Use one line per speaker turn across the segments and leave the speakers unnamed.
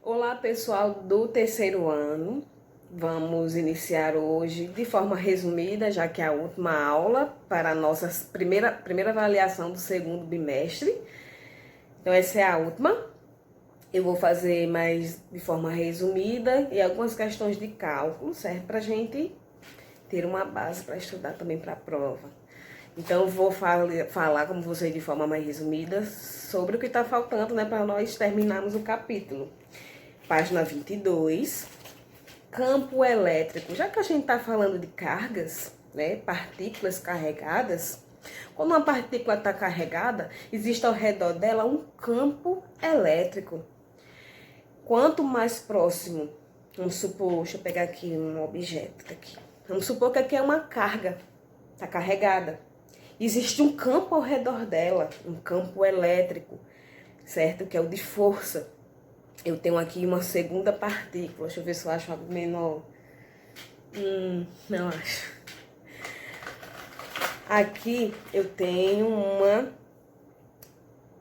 Olá, pessoal do terceiro ano. Vamos iniciar hoje de forma resumida, já que é a última aula para a nossa primeira avaliação do segundo bimestre. Então, essa é a última. Eu vou fazer mais de forma resumida e algumas questões de cálculo, certo? Para a gente ter uma base para estudar também para a prova. Então, eu vou falar, como vocês, de forma mais resumida, sobre o que está faltando, né, para nós terminarmos o capítulo. Página 22, campo elétrico. Já que a gente está falando de cargas, né, partículas carregadas, quando uma partícula está carregada, existe ao redor dela um campo elétrico. Quanto mais próximo, vamos supor, deixa eu pegar aqui um objeto aqui. Vamos supor que aqui é uma carga, está carregada. Existe um campo ao redor dela, um campo elétrico, certo? Que é o de força. Eu tenho aqui uma segunda partícula. Deixa eu ver se eu acho algo menor. Não acho. Aqui eu tenho uma...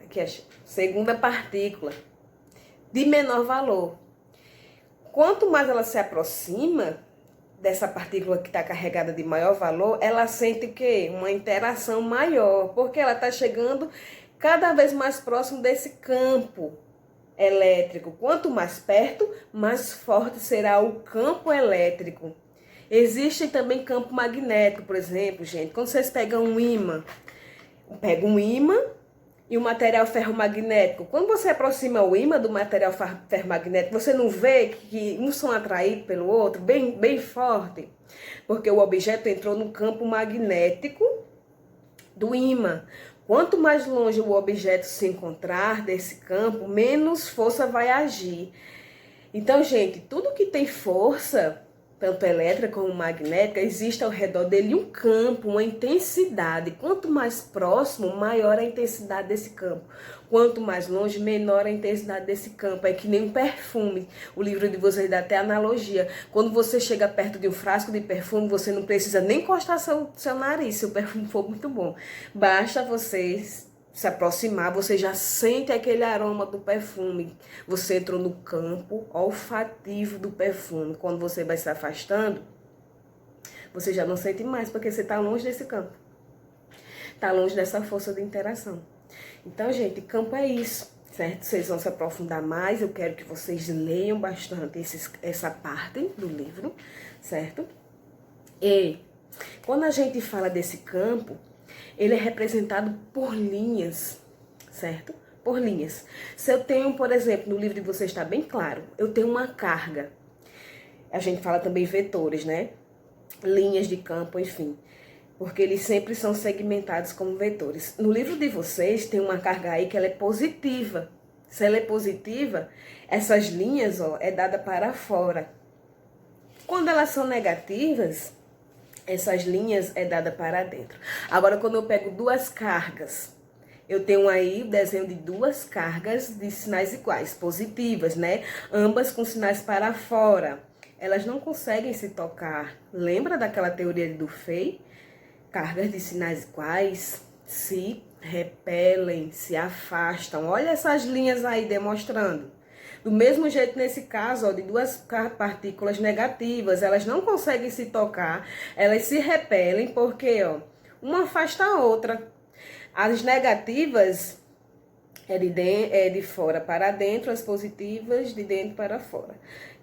Aqui a segunda partícula de menor valor. Quanto mais ela se aproxima dessa partícula que está carregada de maior valor, ela sente o quê? Uma interação maior, porque ela está chegando cada vez mais próximo desse campo elétrico. Quanto mais perto, mais forte será o campo elétrico. Existe também campo magnético, por exemplo, gente. Quando vocês pegam um ímã, e um material ferromagnético. Quando você aproxima o ímã do material ferromagnético, você não vê que uns são atraídos pelo outro, bem forte? Porque o objeto entrou no campo magnético do ímã. Quanto mais longe o objeto se encontrar desse campo, menos força vai agir. Então, gente, tudo que tem força, tanto elétrica como magnética, existe ao redor dele um campo, uma intensidade. Quanto mais próximo, maior a intensidade desse campo. Quanto mais longe, menor a intensidade desse campo. É que nem um perfume. O livro de vocês dá até analogia. Quando você chega perto de um frasco de perfume, você não precisa nem encostar seu nariz, se o perfume for muito bom. Basta vocês se aproximar, você já sente aquele aroma do perfume. Você entrou no campo olfativo do perfume. Quando você vai se afastando, você já não sente mais, porque você está longe desse campo. Está longe dessa força de interação. Então, gente, campo é isso, certo? Vocês vão se aprofundar mais. Eu quero que vocês leiam bastante essa parte do livro, certo? E quando a gente fala desse campo, ele é representado por linhas, certo? Por linhas. Se eu tenho, por exemplo, no livro de vocês está bem claro, eu tenho uma carga. A gente fala também vetores, né? Linhas de campo, enfim. Porque eles sempre são segmentados como vetores. No livro de vocês tem uma carga aí que ela é positiva. Se ela é positiva, essas linhas, ó, é dada para fora. Quando elas são negativas, essas linhas é dada para dentro. Agora, quando eu pego duas cargas, eu tenho aí o desenho de duas cargas de sinais iguais, positivas, né? Ambas com sinais para fora. Elas não conseguem se tocar. Lembra daquela teoria de Dufay? Cargas de sinais iguais se repelem, se afastam. Olha essas linhas aí demonstrando. Do mesmo jeito, nesse caso, ó, de duas partículas negativas, elas não conseguem se tocar, elas se repelem, porque ó, uma afasta a outra. As negativas é de fora para dentro, as positivas de dentro para fora.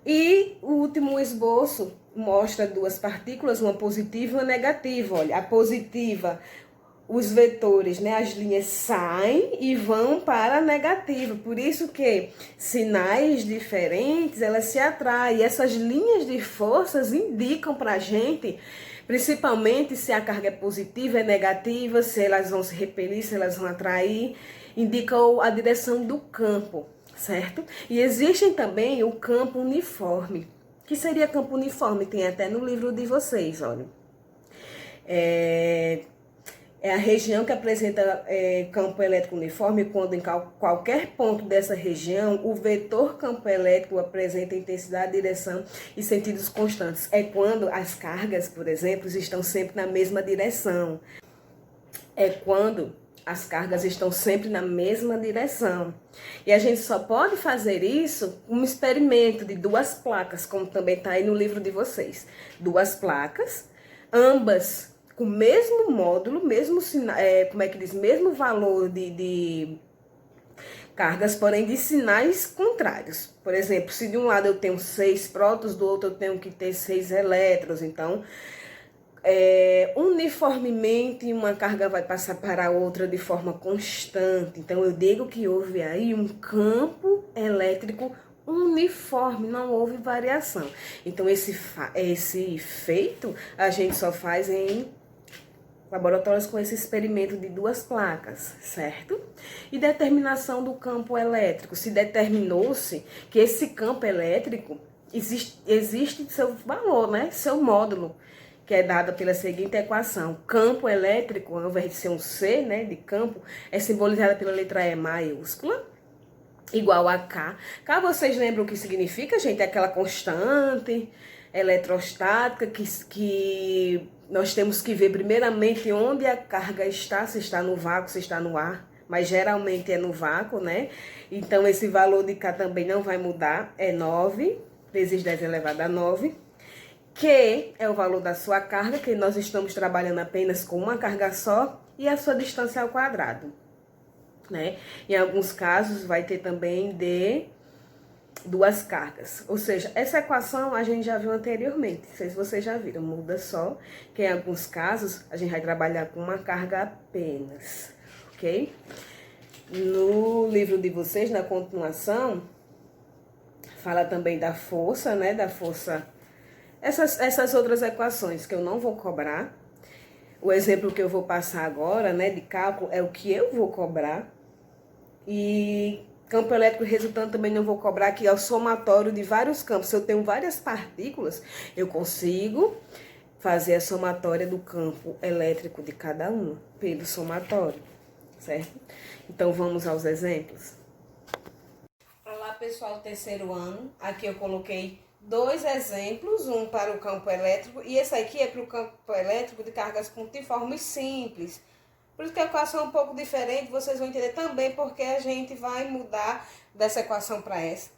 E o último esboço mostra duas partículas, uma positiva e uma negativa. Olha, a positiva, os vetores, né, as linhas saem e vão para a negativa. Por isso que sinais diferentes, elas se atraem. E essas linhas de forças indicam para a gente, principalmente se a carga é positiva, é negativa, se elas vão se repelir, se elas vão atrair, indicam a direção do campo, certo? E existem também o campo uniforme. O que seria campo uniforme? Tem até no livro de vocês, olha. É a região que apresenta campo elétrico uniforme quando em qualquer ponto dessa região o vetor campo elétrico apresenta intensidade, direção e sentidos constantes. É quando as cargas, por exemplo, estão sempre na mesma direção. É quando As cargas estão sempre na mesma direção. E a gente só pode fazer isso com um experimento de duas placas, como também está aí no livro de vocês. Duas placas, ambas com o mesmo módulo, mesmo mesmo valor de cargas, porém de sinais contrários. Por exemplo, se de um lado eu tenho 6 prótons, do outro eu tenho que ter 6 elétrons. Então, uniformemente uma carga vai passar para a outra de forma constante. Então, eu digo que houve aí um campo elétrico uniforme, não houve variação. Então, esse feito a gente só faz em laboratórios com esse experimento de duas placas, certo? E determinação do campo elétrico. Se determinou-se que esse campo elétrico existe seu valor, né? Seu módulo, que é dado pela seguinte equação. Campo elétrico, ao invés de ser um C, né, de campo, é simbolizado pela letra E maiúscula, igual a K. K, vocês lembram o que significa, gente? É aquela constante eletrostática que nós temos que ver primeiramente onde a carga está, se está no vácuo, se está no ar, mas geralmente é no vácuo, né? Então, esse valor de K também não vai mudar, é 9 vezes 10 elevado a 9, que é o valor da sua carga, que nós estamos trabalhando apenas com uma carga só, e a sua distância ao quadrado, né? Em alguns casos vai ter também de duas cargas. Ou seja, essa equação a gente já viu anteriormente. Não sei se vocês já viram, muda só que em alguns casos a gente vai trabalhar com uma carga apenas, ok? No livro de vocês, na continuação, fala também da força, né? Da força. Essas outras equações que eu não vou cobrar. O exemplo que eu vou passar agora, né, de cálculo, é o que eu vou cobrar. E campo elétrico resultante também não vou cobrar, que é o somatório de vários campos. Se eu tenho várias partículas, eu consigo fazer a somatória do campo elétrico de cada uma, pelo somatório, certo? Então, vamos aos exemplos. Olá, pessoal do terceiro ano. Aqui eu coloquei 2 exemplos, um para o campo elétrico, e esse aqui é para o campo elétrico de cargas pontiformes simples. Por isso que a equação é um pouco diferente, vocês vão entender também porque a gente vai mudar dessa equação para essa,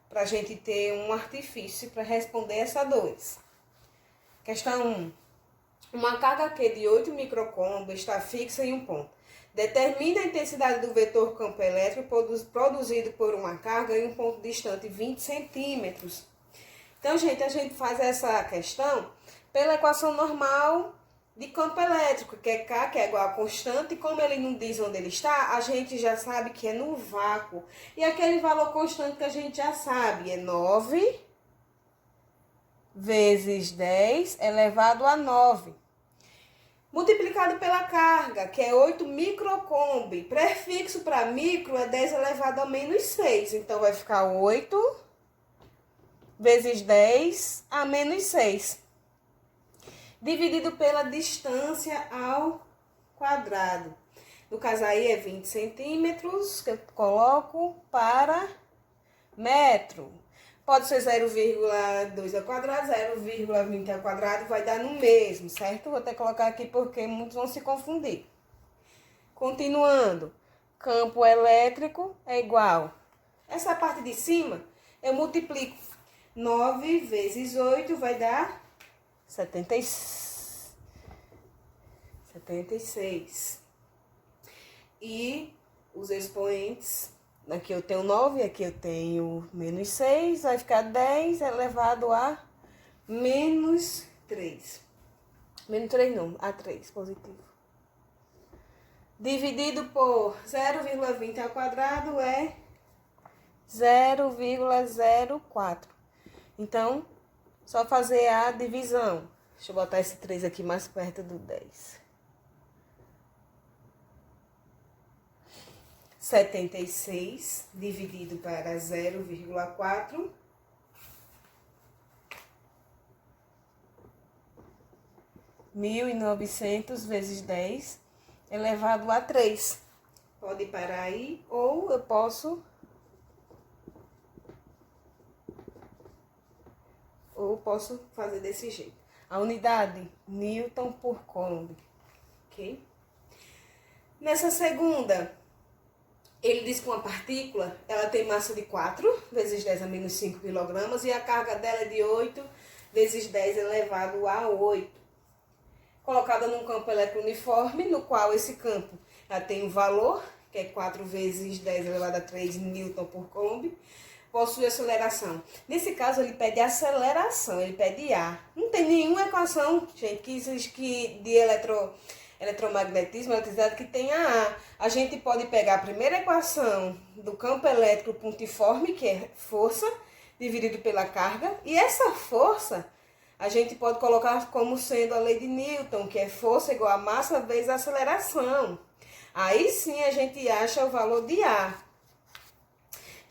para a gente ter um artifício para responder essa 2. Questão 1. Uma carga Q de 8 microcoulomb está fixa em um ponto. Determine a intensidade do vetor campo elétrico produzido por uma carga em um ponto distante 20 centímetros. Então, gente, a gente faz essa questão pela equação normal de campo elétrico, que é K, que é igual a constante, e como ele não diz onde ele está, a gente já sabe que é no vácuo. E aquele valor constante que a gente já sabe é 9 vezes 10 elevado a 9. Multiplicado pela carga, que é 8 microcoulomb. Prefixo para micro é 10 elevado a menos 6. Então, vai ficar 8 vezes 10 a menos 6. Dividido pela distância ao quadrado. No caso aí é 20 centímetros, que eu coloco para metro. Pode ser 0,2 ao quadrado, 0,20 ao quadrado, vai dar no mesmo, certo? Vou até colocar aqui porque muitos vão se confundir. Continuando, campo elétrico é igual. Essa parte de cima, eu multiplico 9 vezes 8, vai dar 76. E os expoentes, aqui eu tenho 9, aqui eu tenho menos 6, vai ficar 10 elevado a menos 3. Menos 3 não, a 3, positivo. Dividido por 0,20 ao quadrado é 0,04. Então, só fazer a divisão. Deixa eu botar esse 3 aqui mais perto do 10. 76 dividido para 0,4. 1.900 vezes 10 elevado a 3. Pode parar aí, ou eu posso... fazer desse jeito. A unidade, Newton por Coulomb, ok? Nessa segunda, ele diz que uma partícula, ela tem massa de 4 vezes 10 a menos 5 kg e a carga dela é de 8 vezes 10 elevado a 8. Colocada num campo elétrico uniforme, no qual esse campo ela tem um valor, que é 4 vezes 10 elevado a 3 newton por coulomb, possui aceleração. Nesse caso, ele pede aceleração, ele pede A. Não tem nenhuma equação, gente, que existe de eletromagnetismo, eletricidade, que tenha A. A gente pode pegar a primeira equação do campo elétrico pontiforme, que é força, dividido pela carga, e essa força a gente pode colocar como sendo a lei de Newton, que é força igual a massa vezes a aceleração. Aí sim a gente acha o valor de A.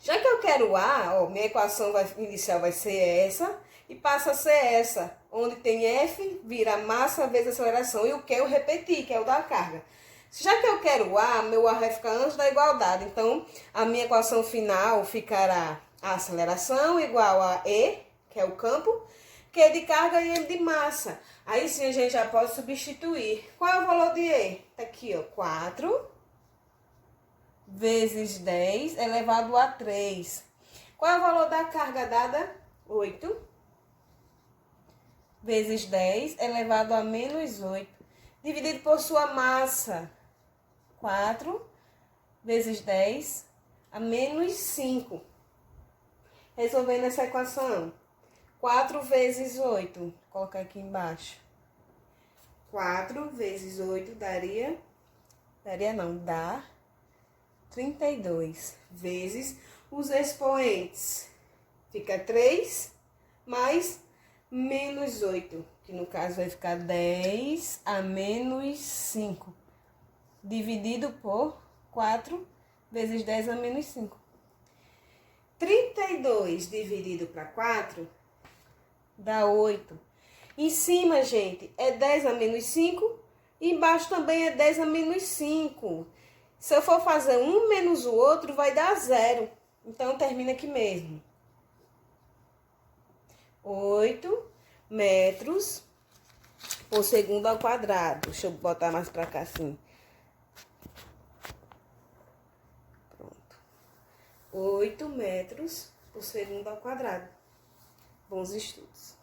Já que eu quero A, ó, minha equação inicial vai ser essa e passa a ser essa, onde tem F, vira massa vezes aceleração, e o que eu repeti, que é o da carga. Já que eu quero A, meu A vai ficar antes da igualdade, então a minha equação final ficará a aceleração igual a E, que é o campo, Q de carga e M de massa. Aí sim a gente já pode substituir. Qual é o valor de E? Tá aqui, ó, 4 vezes 10 elevado a 3. Qual é o valor da carga dada? 8 vezes 10 elevado a menos 8. Dividido por sua massa. 4 vezes 10 a menos 5. Resolvendo essa equação. 4 vezes 8. Vou colocar aqui embaixo. 4 vezes 8 dá 32 vezes os expoentes. Fica 3 mais menos 8, que no caso vai ficar 10 a menos 5, dividido por 4 vezes 10 a menos 5. 32 dividido para 4 dá 8. Em cima, gente, é 10 a menos 5, e embaixo também é 10 a menos 5. Se eu for fazer um menos o outro, vai dar 0. Então, termina aqui mesmo. 8 metros por segundo ao quadrado. Deixa eu botar mais pra cá assim. Pronto. 8 metros por segundo ao quadrado. Bons estudos.